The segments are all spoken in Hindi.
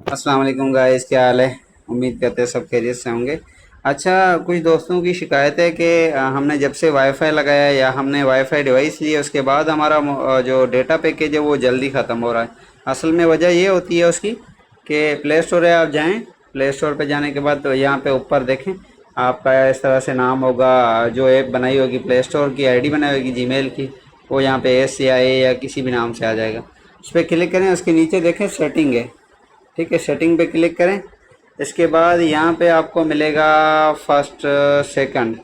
अस्सलाम वालेकुम गाइस, क्या हाल है। उम्मीद करते हैं सब खैरियत से होंगे। अच्छा, कुछ दोस्तों की शिकायत है कि हमने जब से वाईफाई लगाया या हमने वाईफाई डिवाइस लिए उसके बाद हमारा जो डेटा पैकेज है वो जल्दी ख़त्म हो रहा है। असल में वजह ये होती है उसकी कि प्ले स्टोर है, आप जाएं, प्ले स्टोर पे जाने के बाद तो यहाँ पे ऊपर देखें, आपका इस तरह से नाम होगा, जो ऐप बनाई होगी प्ले स्टोर की आईडी बनाई होगी जीमेल की, वो यहाँ पे एस या ए या किसी भी नाम से आ जाएगा। उस पर क्लिक करें, उसके नीचे देखें सेटिंग है, ठीक है, सेटिंग पे क्लिक करें। इसके बाद यहाँ पे आपको मिलेगा फर्स्ट सेकंड,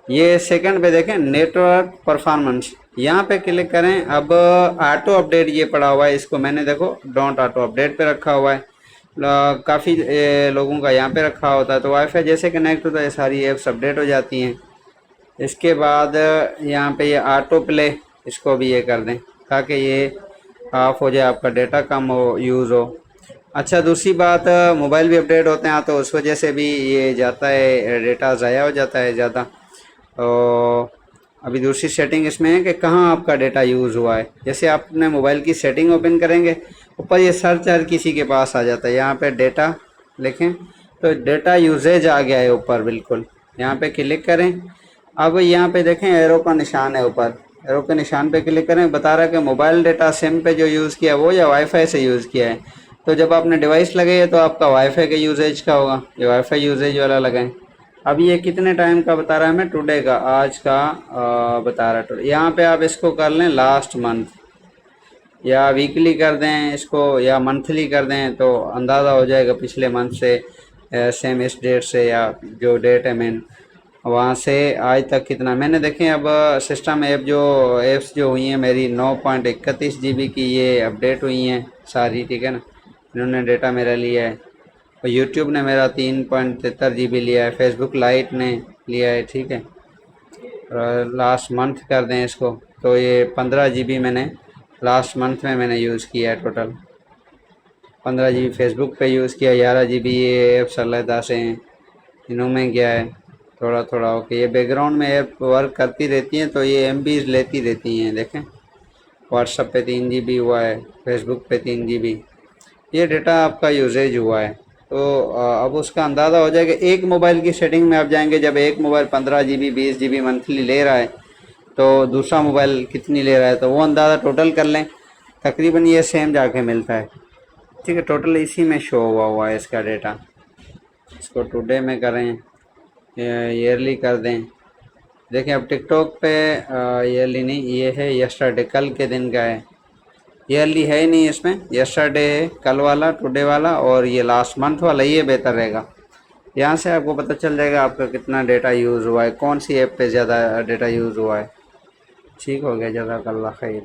ये सेकंड पे देखें नेटवर्क परफॉर्मेंस, यहाँ पे क्लिक करें। अब ऑटो अपडेट ये पड़ा हुआ है, इसको मैंने देखो डोंट ऑटो अपडेट पे रखा हुआ है। काफ़ी लोगों का यहाँ पे रखा होता है, तो वाईफाई जैसे कनेक्ट होता है ये सारी ऐप्स अपडेट हो जाती हैं। इसके बाद यहाँ पे ये ऑटो प्ले, इसको भी ये कर दें ताकि ये ऑफ हो जाए, आपका डेटा कम हो यूज़ हो। अच्छा, दूसरी बात, मोबाइल भी अपडेट होते हैं तो उस वजह से भी ये जाता है, डेटा ज़ाया हो जाता है ज़्यादा। तो अभी दूसरी सेटिंग इसमें है कि कहाँ आपका डेटा यूज़ हुआ है। जैसे आप अपने मोबाइल की सेटिंग ओपन करेंगे, ऊपर ये सर्च हर किसी के पास आ जाता है, यहाँ पे डेटा लिखें तो डेटा यूजेज आ गया है ऊपर बिल्कुल। यहाँ पे क्लिक करें। अब यहाँ पे देखें एरो का निशान है ऊपर, एरो के निशान पे क्लिक करें, बता रहा है कि मोबाइल डेटा सिम पे जो यूज़ किया है वो या वाईफाई से यूज़ किया है। तो जब आपने डिवाइस लगाई है तो आपका वाईफाई के यूजेज का होगा, ये वाईफाई यूजेज वाला लगाएं। अब ये कितने टाइम का बता रहा है, हमें टुडे का, आज का बता रहा है। यहाँ पे आप इसको कर लें लास्ट मंथ, या वीकली कर दें इसको, या मंथली कर दें, तो अंदाज़ा हो जाएगा पिछले मंथ से, सेम इस डेट से, या जो डेट है मेन वहाँ से आज तक कितना मैंने देखें। अब सिस्टम ऐप जो ऐप्स जो हुई हैं मेरी 9.31 GB की ये अपडेट हुई हैं सारी, ठीक है ना। इन्होंने डेटा मेरा लिया है, और यूट्यूब ने मेरा 3.73 GB लिया है, फेसबुक लाइट ने लिया है, ठीक है। लास्ट मंथ कर दें इसको तो ये 15 GB मैंने लास्ट मंथ में मैंने यूज़ किया है। टोटल 15 GB फेसबुक पे यूज़ किया, 11 GB ये ऐप्स अलहदा से हैं, इन्हों में गया है थोड़ा थोड़ा। ओके, ये बैकग्राउंड में ऐप वर्क करती रहती हैं तो ये MBs लेती रहती हैं। देखें, व्हाट्सएप पे 3 GB हुआ है, फेसबुक पे 3 GB, ये डेटा आपका यूजेज हुआ है। तो अब उसका अंदाज़ा हो जाएगा। एक मोबाइल की सेटिंग में आप जाएंगे, जब एक मोबाइल 15 GB 20 GB मंथली ले रहा है तो दूसरा मोबाइल कितनी ले रहा है, तो वो अंदाज़ा टोटल कर लें, तकरीबन ये सेम जाके मिलता है, ठीक है। टोटल इसी में शो हुआ है इसका डेटा। इसको टुडे में करें, ईयरली कर दें। देखें अब टिकटॉक पे ईयरली नहीं, ये है यस्टरडे, कल के दिन का है, ईयरली है ही नहीं इसमें, यस्टरडे है कल वाला, टुडे वाला, और ये लास्ट मंथ वाला, ये बेहतर रहेगा। यहाँ से आपको पता चल जाएगा आपका कितना डेटा यूज़ हुआ है, कौन सी ऐप पे ज़्यादा डेटा यूज़ हुआ है। ठीक हो गया, जज़ाकल्लाह खैर।